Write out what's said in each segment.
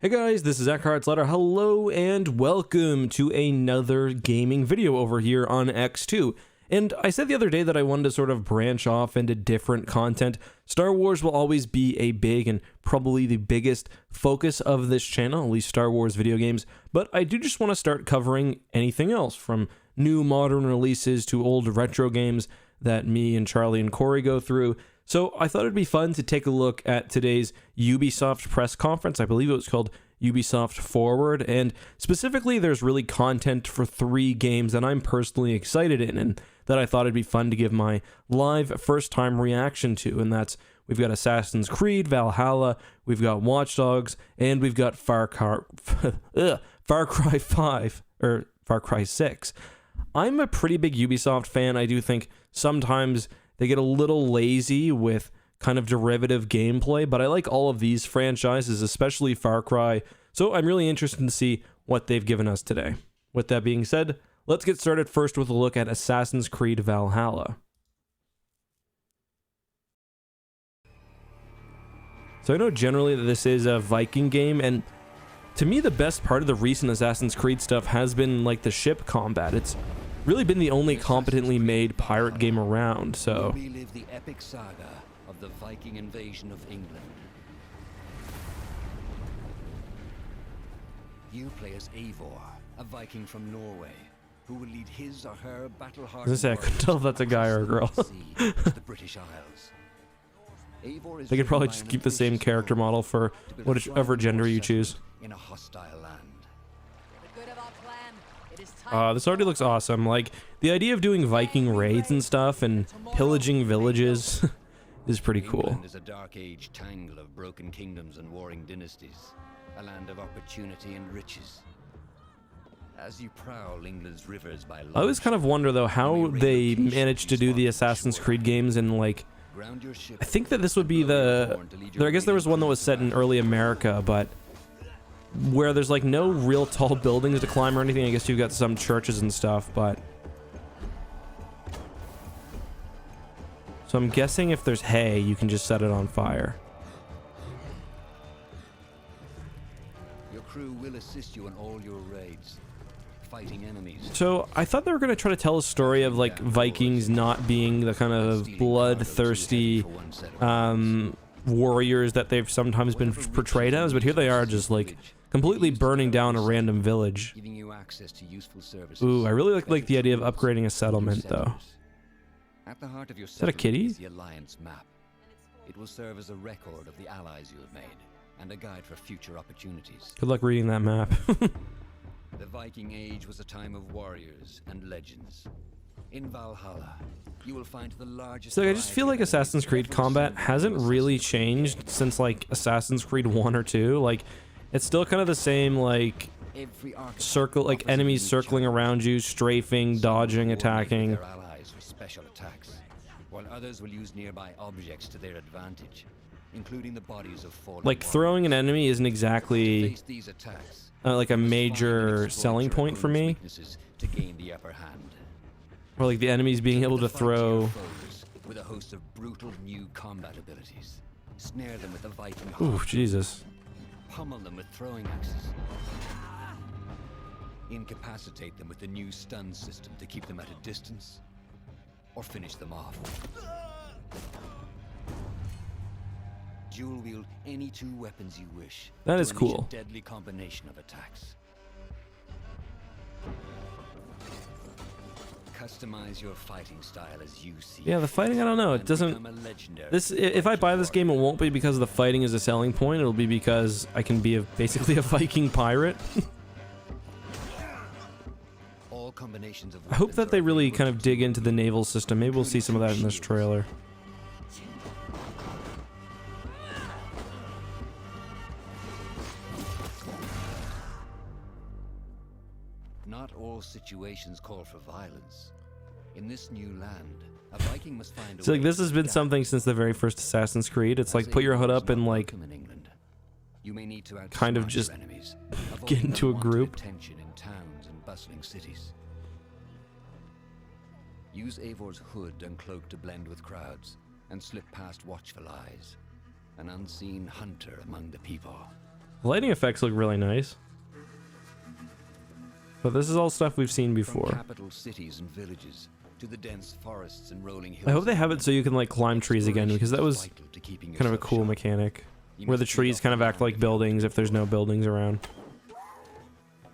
Hey guys, this is EckhartsLadder. Hello and welcome to another gaming video over here on X2. And I said the other day that I wanted to sort of branch off into different content. Star Wars will always be a big and probably the biggest focus of this channel, at least Star Wars video games. But I do just want to start covering anything else, from new modern releases to old retro games that me and Charlie and Corey go through. So I thought it'd be fun to take a look at today's Ubisoft press conference. I believe it was called UBISOFT Forward, and specifically there's really content for 3 games that I'm personally excited in and that I thought it'd be fun to give my live first time reaction to, and that's we've got Assassin's Creed Valhalla, we've got Watchdogs, and we've got Far Cry 5 or Far Cry 6. I'm a pretty big Ubisoft fan. I do think sometimes they get a little lazy with kind of derivative gameplay, but I like all of these franchises, especially Far Cry, so I'm really interested to see what they've given us today. With that being said, let's get started first with a look at Assassin's Creed Valhalla. So I know generally that this is a Viking game, and to me the best part of the recent Assassin's Creed stuff has been like the ship combat. It's really been the only competently made pirate game around, so relive the epic saga of the Viking invasion of England. You play as Eivor, a Viking from Norway, who will lead his or her battle-hardened I couldn't tell if that's a guy or a girl. the British Isles. They could probably just keep the same character model for whatever gender you choose. In a hostile land. This already looks awesome. Like, the idea of doing Viking raids and stuff and pillaging villages is pretty cool. England is a dark age tangle of broken kingdoms and warring dynasties, a land of opportunity and riches. As you prowl England's rivers by I always kind of wonder though how they managed to do the Assassin's Creed games in, like, I think that this would be I guess there was one that was set in early America, but where there's like no real tall buildings to climb or anything. I guess you've got some churches and stuff, but so I'm guessing if there's hay, you can just set it on fire. Your crew will assist you in all your raids, fighting enemies. So I thought they were going to try to tell a story of like Vikings not being the kind of bloodthirsty warriors that they've sometimes been portrayed as, but here they are just like completely burning down a random village. Giving you access to useful services. Ooh, I really like the idea of upgrading a settlement though. At the heart of your Is that a kitty? is the Alliance map. It will serve as a record of the allies you have made and a guide for future opportunities. Good luck reading that map. The Viking Age was a time of warriors and legends. In Valhalla, you will find the largest. So I just feel like Assassin's Creed combat hasn't really changed since like Assassin's Creed 1 or 2. Like, it's still kind of the same, like circle, like enemies circling around you, strafing, dodging, attacking. Their allies for special attacks, while others will use nearby objects to their advantage, including the bodies of fallen Like throwing an enemy isn't exactly face these attacks, like a major selling point for me. to gain the upper hand. Or like the enemies being able to throw. With a host of brutal new combat abilities, snare them with the Viking. Ooh, Jesus. Pummel them with throwing axes. Incapacitate them with the new stun system to keep them at a distance, or finish them off. Dual wield any 2 weapons you wish. That is to unleash cool. a deadly combination of attacks. Customize your fighting style as you see. Yeah, the fighting, I don't know. It doesn't. If I buy this game, it won't be because the fighting is a selling point. It'll be because I can be basically a Viking pirate. All combinations of I hope that they really kind of dig into the naval system. Maybe we'll see some of that in this trailer. Not all situations call for violence. In this new land, a Viking must find a So like way this to has been adapt. something since the very first Assassin's Creed. It's like As put your hood Eivor up is and not like welcome in England. You may need to kind of outsmart just your enemies, get avoiding into a unwanted group. attention in towns and bustling cities. Use Eivor's hood and cloak to blend with crowds and slip past watchful eyes, an unseen hunter among the people. The lighting effects look really nice. But this is all stuff we've seen before. From capital cities and villages to the dense forests and rolling hills. I hope they have it so you can like climb trees again, because that was kind of a cool mechanic. Where the trees kind of act like buildings if there's no buildings around.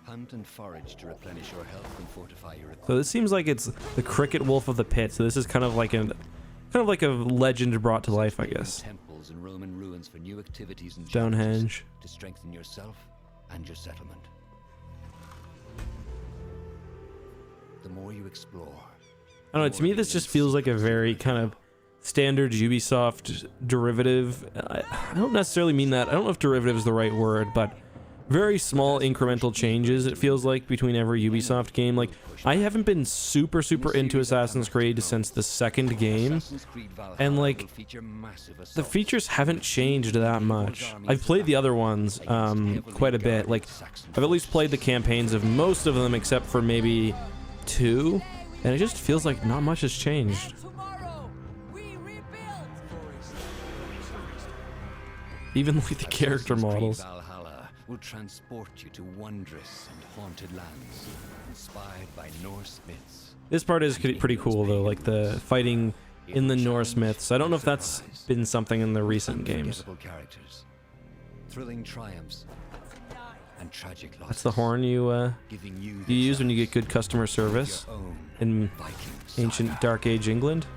Hunt and forage to replenish your health and fortify your equipment. So this seems like it's the cricket wolf of the pit. So this is kind of like a legend brought to life, I guess. Temples and Roman ruins for new activities and Stonehenge. to strengthen yourself and your settlement. The more you explore. I don't know, to me this just feels like a very kind of standard Ubisoft derivative. I don't necessarily mean that. I don't know if derivative is the right word, but very small incremental changes it feels like between every Ubisoft game. Like, I haven't been super into Assassin's Creed since the second game, and like the features haven't changed that much. I've played the other ones quite a bit. Like, I've at least played the campaigns of most of them except for maybe 2, and it just feels like not much has changed. Even like the character models. Valhalla will transport you to wondrous and haunted lands, inspired by Norse myths. This part is pretty cool though, like the fighting in the Norse myths. I don't know if that's been something in the recent games. Characters, thrilling triumphs, and tragic losses. That's the horn you use when you get good customer service in ancient Dark Age England.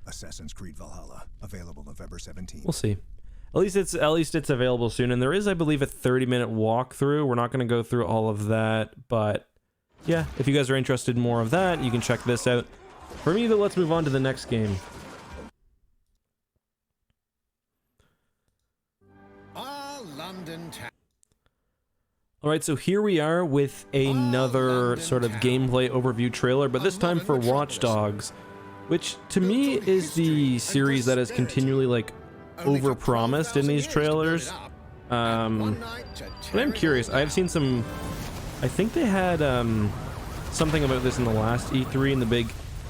Assassin's Creed Valhalla, available November 17th. We'll see. At least it's available soon, and there is, I believe, a 30-minute walkthrough. We're not going to go through all of that, but yeah, if you guys are interested in more of that, you can check this out. For me, though, let's move on to the next game. London town. Alright, so here we are with another sort of gameplay overview trailer, but this time for Watchdogs, which to me is the series that is continually like overpromised in these trailers. But I'm curious. I've seen some. I think they had something about this in the last E3 and the big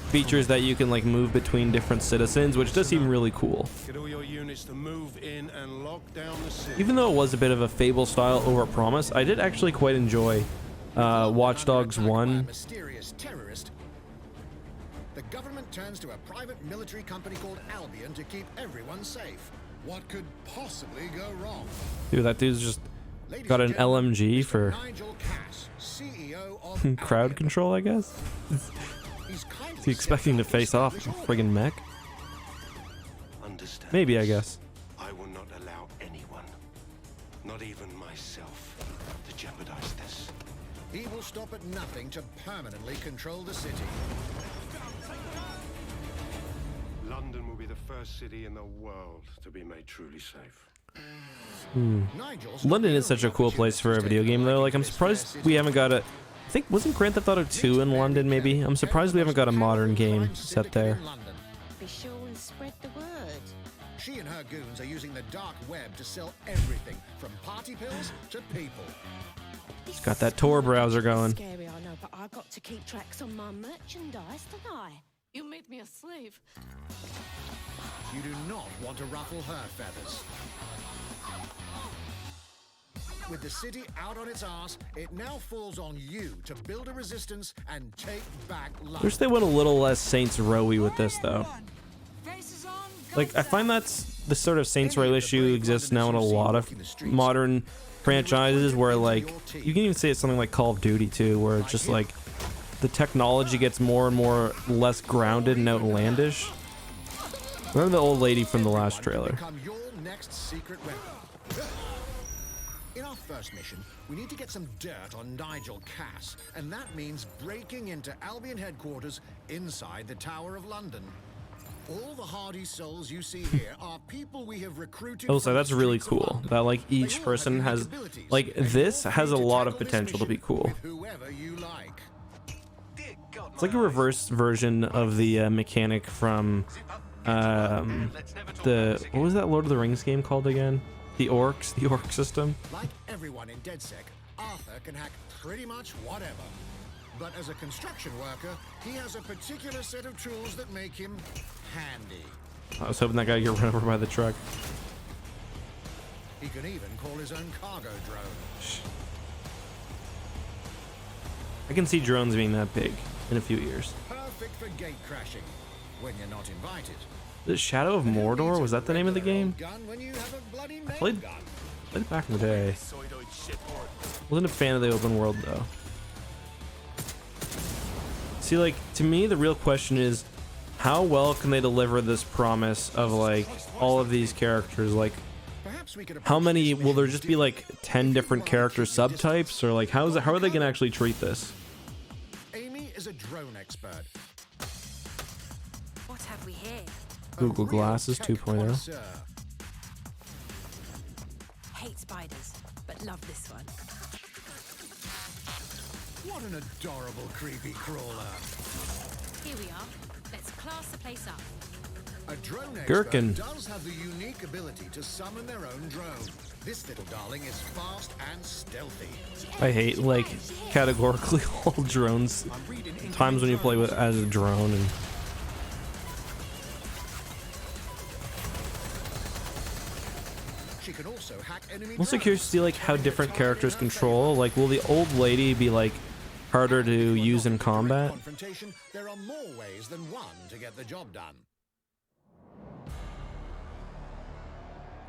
features that you can like move between different citizens, which does seem really cool. Get all your units to move in and lock down the city. Even though it was a bit of a Fable style overpromise, I did actually quite enjoy Watchdogs 1. Mysterious terrorist. The government turns to a private military company called Albion to keep everyone safe. What could possibly go wrong? Dude, that dude's just got an LMG for crowd control, I guess. Is he expecting to face off with a friggin' mech? Understand. Maybe, I guess. I will not allow anyone, not even myself, to jeopardize this. He will stop at nothing to permanently control the city. London will be the first city in the world to be made truly safe. London is such a cool place for a video game, though. Like, I'm surprised we haven't got a... I think, wasn't Grand Theft Auto 2 in London, maybe? I'm surprised we haven't got a modern game set there. Be sure and spread the word. She and her goons are using the dark web to sell everything from party pills to people. It's got that Tor browser going. Scary, I know, but I got to keep tracks on my merchandise, don't I? You made me a slave. You do not want to ruffle her feathers. With the city out on its arse, it now falls on you to build a resistance and take back London. Wish they went a little less Saints Row-y with this, though. Like, I find that's the sort of Saints Row issue exists now in a lot of modern franchises where, like, you can even say it's something like Call of Duty, too, where it's just, like, the technology gets more and more less grounded and outlandish. Remember the old lady from the last trailer. Become your next secret weapon. In our first mission, we need to get some dirt on Nigel Cass, and that means breaking into Albion headquarters inside the Tower of London. All the hardy souls you see here are people we have recruited. Also, that's really cool. That like each person has, like, this has a lot of potential to be cool. Whoever you like. It's like a reverse version of the mechanic from the what was that Lord of the Rings game called again? The Orc system. Like everyone in DedSec, Arthur can hack pretty much whatever. But as a construction worker, he has a particular set of tools that make him handy. I was hoping that guy would get run over by the truck. He can even call his own cargo drone. I can see drones being that big in a few years. Perfect for gate crashing when you're not invited. The Shadow of Mordor, was that the name of the game? Gun when you have a bloody nail Played gun. it back in the day. Wasn't a fan of the open world though. See, like, to me, the real question is, how well can they deliver this promise of, like, all of these characters? Like, Perhaps we could how approach many, this will there mission just be, like, 10 different character subtypes? Or, like, how are they going to actually treat this? Amy is a drone expert. What have we here? Google A real Glasses tech 2.0. connoisseur. Hate spiders, but love this one. What an adorable creepy crawler. Here we are. Let's class the place up. A drone Gherkin. expert does have the unique ability to summon their own drone. This little darling is fast and stealthy. I hate, like, categorically all drones. Times when you play with as a drone and... She can also hack enemy I'm also drones, curious to see, like, how turning different the target characters in her control. favor. Like, will the old lady be, like, harder to If you're use not in in direct combat? confrontation, there are more ways than one to get the job done.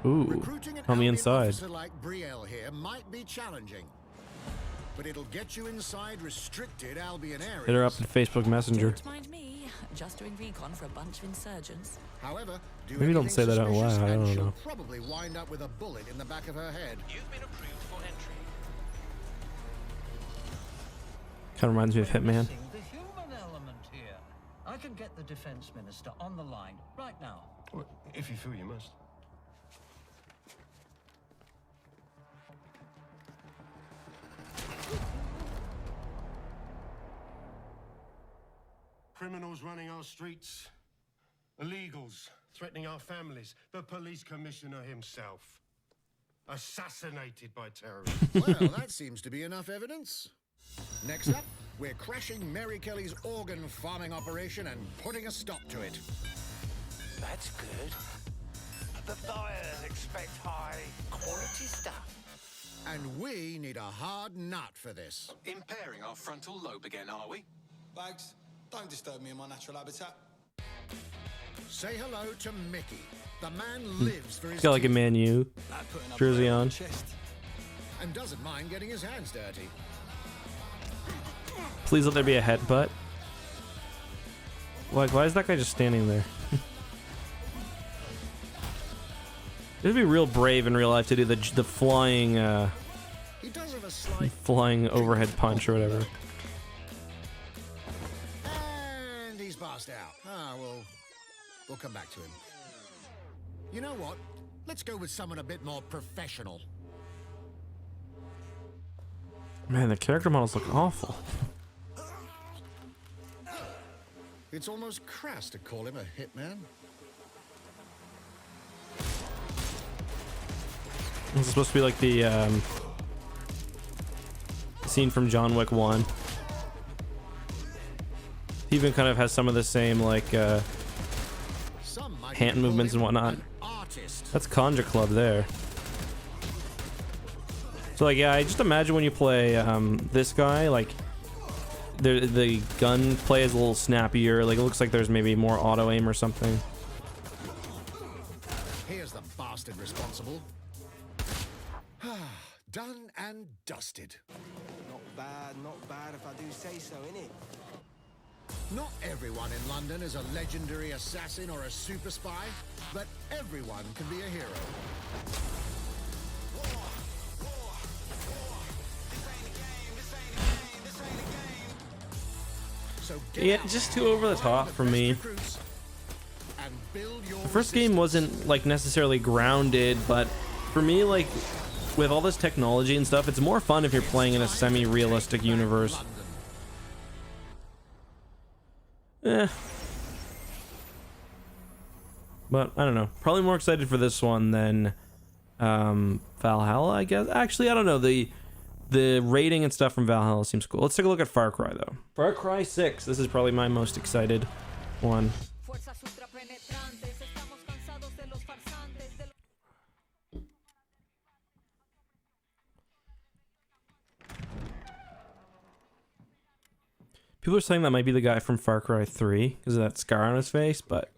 Ooh, Recruiting an on the Albion inside. officer like Brielle here might be challenging, but it'll get you inside restricted Albion areas. Hit her up in Facebook Messenger. Don't mind me, just doing recon for a bunch of insurgents. However, do Maybe don't anything say that out suspicious loud, I and don't she'll know. probably wind up with a bullet in the back of her head. You've been approved for entry. Kind of reminds me of Hitman. Missing the human element here. I can get the defense minister on the line right now. Well, if you feel you must. Criminals running our streets, illegals threatening our families, the police commissioner himself, assassinated by terrorists. Well, that seems to be enough evidence. Next up, we're crashing Mary Kelly's organ farming operation and putting a stop to it. That's good. The buyers expect high quality stuff. And we need a hard nut for this. Impairing our frontal lobe again, are we? Bags, don't disturb me in my natural habitat. Say hello to Mickey. The man lives for his Got like a team Man U jersey on. and doesn't mind getting his hands dirty. Please let there be a headbutt. Like, why is that guy just standing there? It'd be real brave in real life to do the flying He does have a slight flying overhead punch or whatever. and he's passed out. We'll come back to him. You know what? Let's go with someone a bit more professional. Man, the character models look awful. It's almost crass to call him a hitman. This is supposed to be like the scene from John Wick 1. He even kind of has some of the same like Some might hand even call movements and him whatnot. an artist. That's Conja Club there. So like, yeah, I just imagine when you play this guy, like the gun play is a little snappier. Like it looks like there's maybe more auto aim or something. Here's the bastard responsible. Done and dusted. Not bad if I do say so, innit? Not everyone in London is a legendary assassin or a super spy, but everyone can be a hero. So get Yeah, out just too over the top for me. recruits and build your The first game wasn't like necessarily grounded, but for me, like with all this technology and stuff, it's more fun if you're playing in a semi-realistic universe. Eh. But I don't know. Probably more excited for this one than Valhalla, I guess. Actually, I don't know. The the rating and stuff from Valhalla seems cool. Let's take a look at Far Cry, though. Far Cry 6. This is probably my most excited one. People are saying that might be the guy from Far Cry 3 because of that scar on his face, but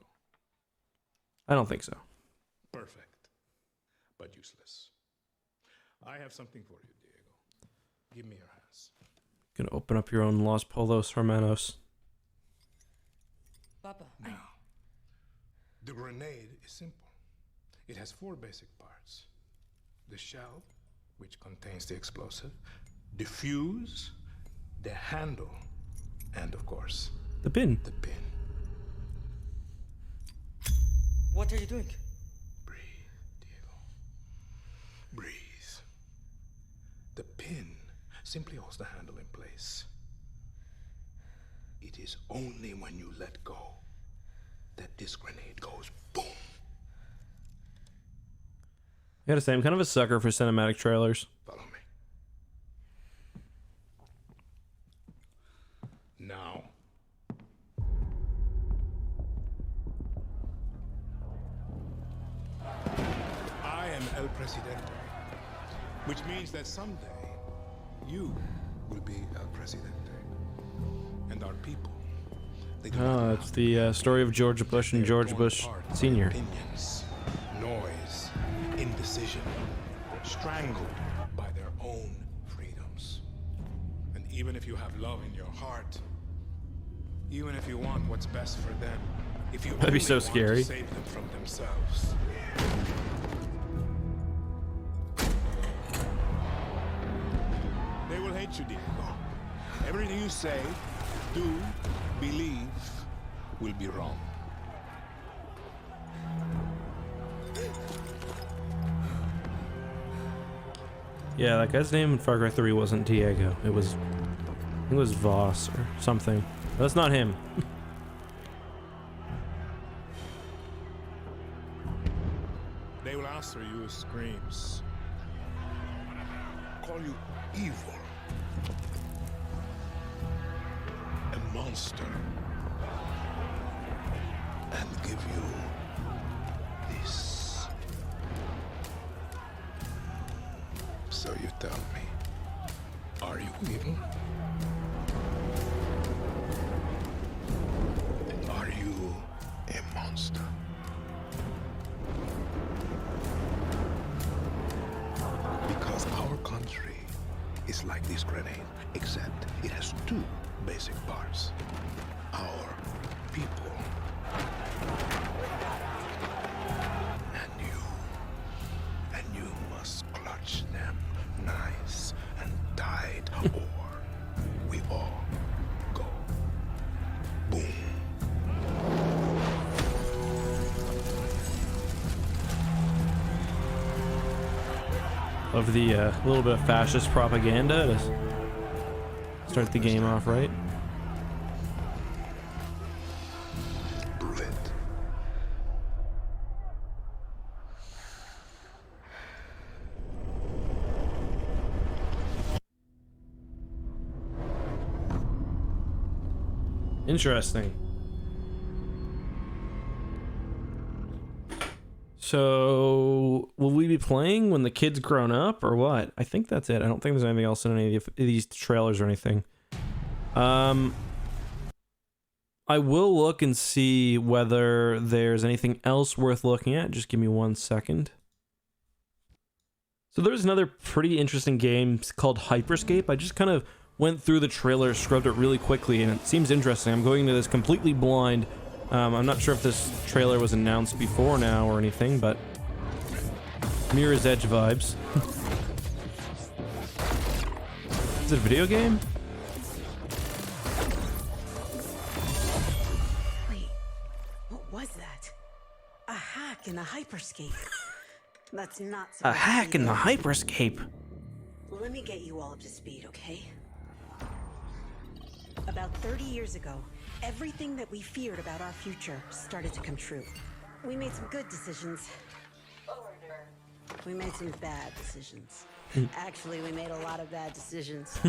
I don't think so. Perfect, but useless. I have something for you, Diego. Give me your hands. Gonna open up your own Los Polos Hermanos. Papa. Now, the grenade is simple. It has 4 basic parts. The shell, which contains the explosive, the fuse, the handle, and of course, the pin. The pin. What are you doing? Breathe, Diego. Breathe. The pin simply holds the handle in place. It is only when you let go that this grenade goes boom. I gotta say, I'm kind of a sucker for cinematic trailers. Follow me. Now. I am El Presidente, which means that someday you will be El Presidente. And our people. Oh, it's the story of George Bush and George Bush Sr. Opinions, noise, indecision, strangled by their own freedoms. And even if you have love in your heart, even if you want what's best for them, if you That'd be so scary. to save them from themselves, they will hate you, Diego. Everything you say, do, believe, will be wrong. Yeah, that guy's name in Far Cry 3 wasn't Diego. It was Voss or something. That's not him. They will answer you with screams. Call you evil. A monster. And give you this. So you tell me, are you evil? Are you a monster? Because our country is like this grenade, except it has 2 basic parts. Our people. And you must clutch them nice and tight, or we all go boom. Of the little bit of fascist propaganda to start the game off right. Brilliant. Interesting. So, will we be playing when the kid's grown up, or what? I think that's it. I don't think there's anything else in any of these trailers or anything. I will look and see whether there's anything else worth looking at. Just give me 1 second. So there's another pretty interesting game called Hyperscape. I just kind of went through the trailer, scrubbed it really quickly, and it seems interesting. I'm going into this completely blind. I'm not sure if this trailer was announced before now or anything, but Mirror's Edge vibes. Is it a video game? Wait, what was that? A hack in the Hyperscape. That's not A hack in the Hyperscape. Let me get you all up to speed, okay? About 30 years ago, everything that we feared about our future started to come true. We made some good decisions. We made some bad decisions. Actually, we made a lot of bad decisions.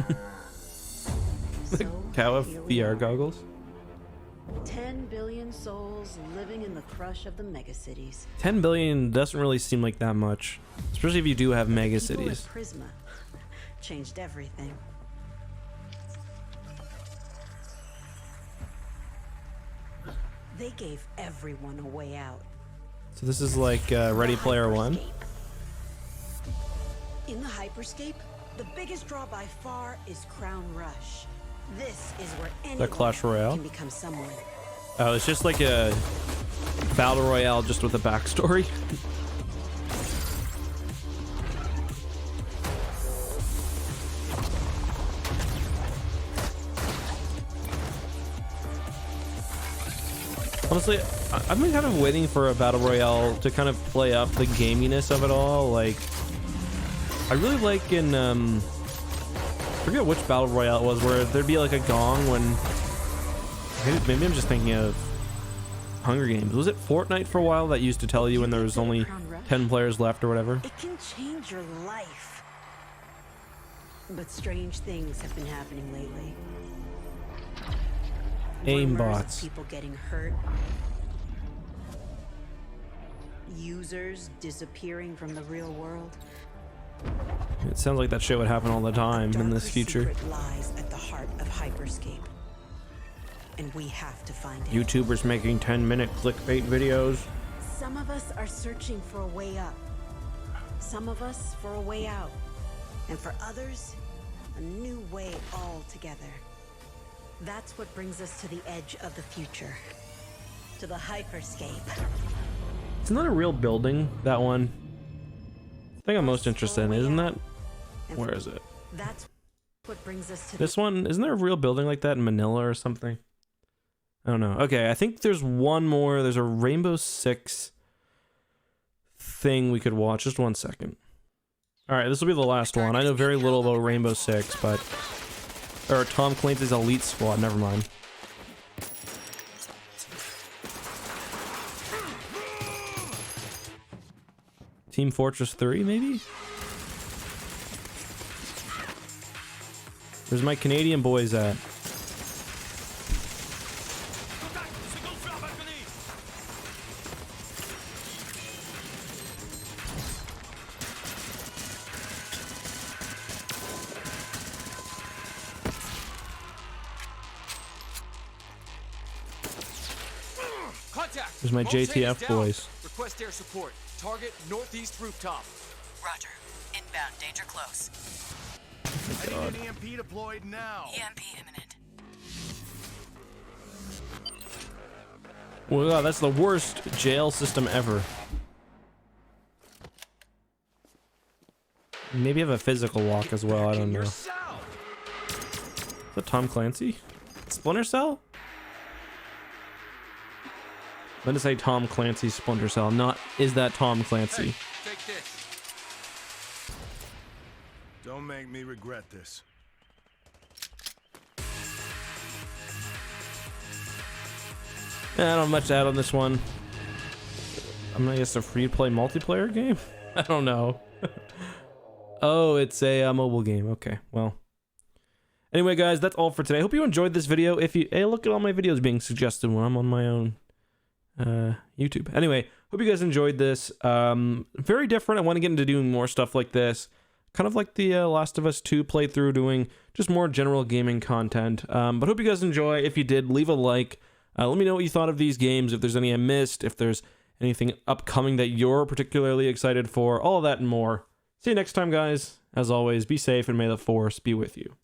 Cow of VR goggles. 10 billion souls living in the crush of the megacities. 10 billion doesn't really seem like that much, especially if you do have megacities. Prisma changed everything. They gave everyone a way out. So this is like Ready Player One. In the Hyperscape, the biggest draw by far is Crown Rush. This is where anyone Clash Royale can become someone. Oh, it's just like a battle royale, just with a backstory. Honestly, I've been kind of waiting for a battle royale to kind of play up the gaminess of it all. Like, I really like in I forget which battle royale it was, where there'd be like a gong when maybe I'm just thinking of Hunger Games. Was it Fortnite for a while that used to tell you when there was only 10 players left or whatever? It can change your life. But strange things have been happening lately. Aimbots. People getting hurt. Users disappearing from the real world. It sounds like that shit would happen all the time in this future. Secret lies at the heart of Hyperscape. And we have to find it. YouTubers making 10-minute clickbait videos. Some of us are searching for a way up. Some of us for a way out. And for others, a new way altogether. That's what brings us to the edge of the future. To the Hyperscape. Isn't that a real building, that one? I think I'm most interested in, isn't that? Where is it? That's what brings us to this one. Isn't there a real building like that in Manila or something? I don't know. Okay, I think there's one more. There's a Rainbow Six thing we could watch. Just 1 second. All right, this will be the last one. I know very little about Rainbow Six, but... Or Tom Clancy's Elite Squad, never mind. Team Fortress 3, maybe? Where's my Canadian boys at? There's my JTF boys. Request air support. Target northeast rooftop. Roger. Inbound. Danger close. I need an EMP deployed now. EMP imminent. Wow, that's the worst jail system ever. Maybe have a physical walk as well. I don't know. Is that Tom Clancy? Splinter Cell? Let us say Tom Clancy's Splinter Cell, not is that Tom Clancy? Hey, take this. Don't make me regret this. I don't have much to add on this one. I'm gonna guess a free-to-play multiplayer game? I don't know. Oh, it's a mobile game. Okay, well. Anyway, guys, that's all for today. I hope you enjoyed this video. If you, hey, look at all my videos being suggested when I'm on my own YouTube. Anyway, hope you guys enjoyed this. Very different. I want to get into doing more stuff like this. Kind of like the Last of Us 2 playthrough, doing just more general gaming content. But hope you guys enjoy. If you did, leave a like. Let me know what you thought of these games, if there's any I missed, if there's anything upcoming that you're particularly excited for, all of that and more. See you next time, guys. As always, be safe and may the Force be with you.